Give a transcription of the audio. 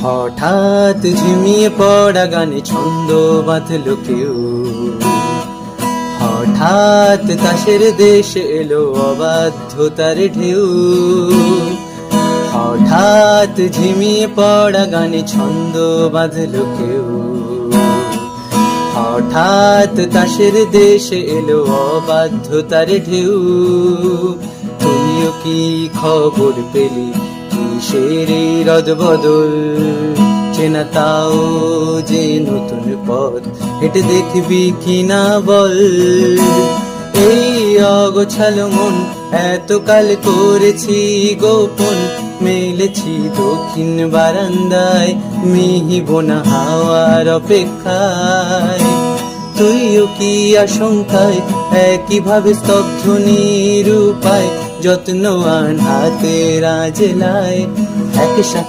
হঠাৎ ঝিমিয়ে পড়া গানে ছন্দ বাঁধল কেউ, হঠাৎ তাসের দেশে এলো অবাধ্যতার ঢেউ। হঠাৎ ঝিমিয়ে পড়া গানে ছন্দ বাঁধল কেউ, হঠাৎ তাসের দেশে এলো অবাধ্যতার ঢেউ। তুইও কি খবর পেলি কিসের এই রদবদল? চেনা তাও যে নতুন পথ হেঁটে দেখবি কিনা বল। এই অগোছালো মন এতকাল করেছি গোপন, মেলেছি দক্ষিণ বারান্দায় মিহিব না হাওয়ার অপেক্ষায়। তুইও কি আশঙ্কায় একইভাবে স্তব্ধ নিরুপায়, যত্ন আন হাতের আজলায় একসাথে